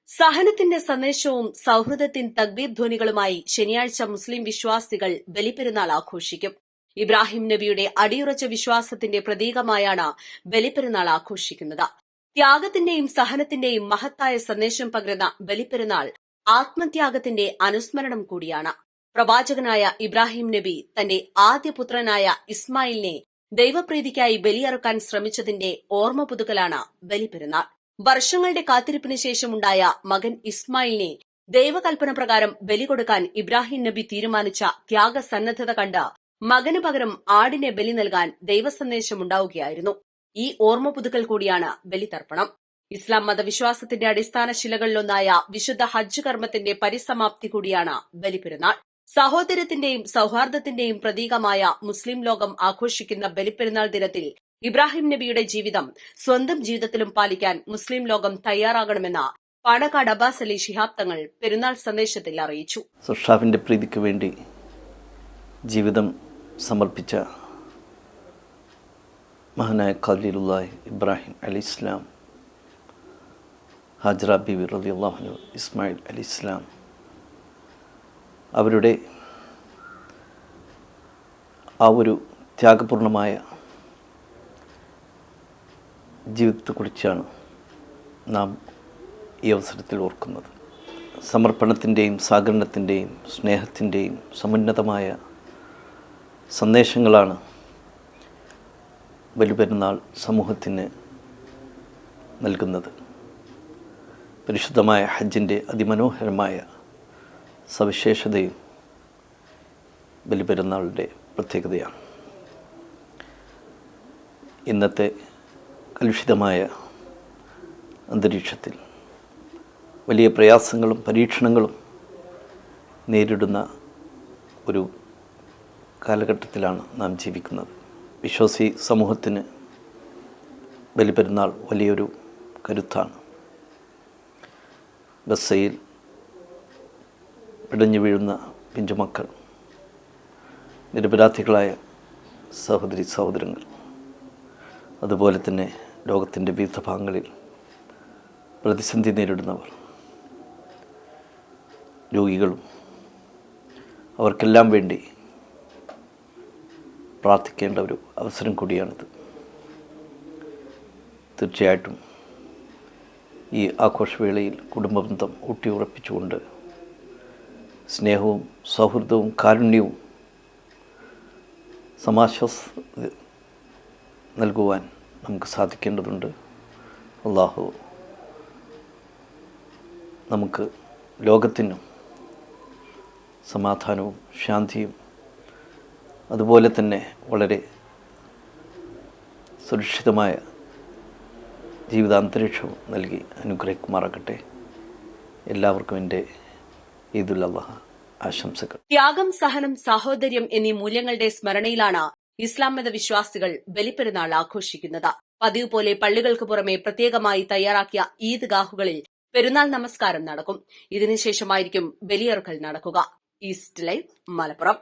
സഹനത്തിന്റെ സന്ദേശവും സൌഹൃദത്തിന്റെ തക്ബീർ ധ്വനികളുമായി ശനിയാഴ്ച മുസ്ലിം വിശ്വാസികൾ ബലിപെരുന്നാൾ ആഘോഷിക്കും. ഇബ്രാഹിം നബിയുടെ അടിയുറച്ച വിശ്വാസത്തിന്റെ പ്രതീകമായാണ് ബലിപെരുന്നാൾ ആഘോഷിക്കുന്നത്. ത്യാഗത്തിന്റെയും സഹനത്തിന്റെയും മഹത്തായ സന്ദേശം പകരുന്ന ബലിപെരുന്നാൾ ആത്മത്യാഗത്തിന്റെ അനുസ്മരണം കൂടിയാണ്. പ്രവാചകനായ ഇബ്രാഹിം നബി തന്റെ ആദ്യ പുത്രനായ ഇസ്മായിലിനെ ദൈവപ്രീതിക്കായി ബലിയറുക്കാൻ ശ്രമിച്ചതിന്റെ ഓർമ്മ പുതുക്കലാണ് ബലിപെരുന്നാൾ. വർഷങ്ങളുടെ കാത്തിരിപ്പിന് ശേഷമുണ്ടായ മകൻ ഇസ്മായിലിനെ ദൈവകൽപ്പന പ്രകാരം ബലി കൊടുക്കാൻ ഇബ്രാഹിം നബി തീരുമാനിച്ച ത്യാഗസന്നദ്ധത കണ്ട് മകന് പകരം ആടിനെ ബലി നൽകാൻ ദൈവസന്ദേശമുണ്ടാവുകയായിരുന്നു. ഈ ഓർമ്മ പുതുക്കൽ കൂടിയാണ് ബലിതർപ്പണം. ഇസ്ലാം മതവിശ്വാസത്തിന്റെ അടിസ്ഥാന ശിലകളിലൊന്നായ വിശുദ്ധ ഹജ്ജ് കർമ്മത്തിന്റെ പരിസമാപ്തി കൂടിയാണ് ബലിപെരുന്നാൾ. സഹോദര്യത്തിന്റെയും സൌഹാർദ്ദത്തിന്റെയും പ്രതീകമായ മുസ്ലിം ലോകം ആഘോഷിക്കുന്ന ബലിപെരുന്നാൾ ദിനത്തിൽ ഇബ്രാഹിം നബിയുടെ ജീവിതം സ്വന്തം ജീവിതത്തിലും പാലിക്കാൻ മുസ്ലിം ലോകം തയ്യാറാകണമെന്ന് പാണക്കാട് അബ്ബാസ് അലി ശിഹാബ് തങ്ങൾ പെരുന്നാൾ സന്ദേശത്തിൽ അറിയിച്ചു. സൃഷ്ടാവിന്റെ പ്രീതിക്ക് വേണ്ടി ജീവിതം സമർപ്പിച്ച മഹാനായ ഖലീലുല്ലാഹി ഇബ്രാഹിം അലൈഹിസ്സലാം, ഹാജറ ബീവി റളിയല്ലാഹു അൻഹ, ഇസ്മായിൽ അലൈഹിസ്സലാം, അവരുടെ ആ ഒരു ത്യാഗപൂർണമായ ജീവിതത്തെക്കുറിച്ചാണ് നാം ഈ അവസരത്തിൽ ഓർക്കുന്നത്. സമർപ്പണത്തിൻ്റെയും സഹകരണത്തിൻ്റെയും സ്നേഹത്തിൻ്റെയും സമുന്നതമായ സന്ദേശങ്ങളാണ് ബലിപെരുന്നാൾ സമൂഹത്തിന് നൽകുന്നത്. പരിശുദ്ധമായ ഹജ്ജിൻ്റെ അതിമനോഹരമായ സവിശേഷതയും ബലിപെരുന്നാളിൻ്റെ പ്രത്യേകതയാണ്. ഇന്നത്തെ കലുഷിതമായ അന്തരീക്ഷത്തിൽ വലിയ പ്രയാസങ്ങളും പരീക്ഷണങ്ങളും നേരിടുന്ന ഒരു കാലഘട്ടത്തിലാണ് നാം ജീവിക്കുന്നത്. വിശ്വാസി സമൂഹത്തിന് ബലിപെരുന്നാൾ വലിയൊരു കരുത്താണ്. ഗസയിൽ പിടഞ്ഞു വീഴുന്ന പിഞ്ചുമക്കൾ, നിരപരാധികളായ സഹോദരി സഹോദരങ്ങൾ, അതുപോലെ തന്നെ ലോകത്തിൻ്റെ വിവിധ ഭാഗങ്ങളിൽ പ്രതിസന്ധി നേരിടുന്നവർ, രോഗികളും, അവർക്കെല്ലാം വേണ്ടി പ്രാർത്ഥിക്കേണ്ട ഒരു അവസരം കൂടിയാണിത്. തീർച്ചയായിട്ടും ഈ ആഘോഷവേളയിൽ കുടുംബബന്ധം ഊട്ടിയുറപ്പിച്ചുകൊണ്ട് സ്നേഹവും സൗഹൃദവും കാരുണ്യവും സമാശ്വാസം നൽകുവാൻ നമുക്ക് സാധിക്കേണ്ടതുണ്ട്. അല്ലാഹു നമുക്ക് ലോകത്തിനും സമാധാനവും ശാന്തിയും അതുപോലെ തന്നെ വളരെ സുരക്ഷിതമായ ജീവിതാന്തരീക്ഷവും നൽകി അനുഗ്രഹിക്കുമാറാകട്ടെ. എല്ലാവർക്കും എൻ്റെ ഈദുൽ അദ്ഹ ആശംസകൾ. ത്യാഗം, സഹനം, സാഹോദര്യം എന്നീ മൂല്യങ്ങളുടെ സ്മരണയിലാണ് ഇസ്ലാം മത വിശ്വാസികൾ ബലിപെരുന്നാൾ ആഘോഷിക്കുന്നത്. പതിവ് പോലെ പള്ളികൾക്ക് പുറമെ പ്രത്യേകമായി തയ്യാറാക്കിയ ഈദ്ഗാഹുകളിൽ പെരുന്നാൾ നമസ്കാരം നടക്കും. ഇതിനുശേഷമായിരിക്കും ബലിയറുക്കൽ നടക്കുക. East live, Malappuram.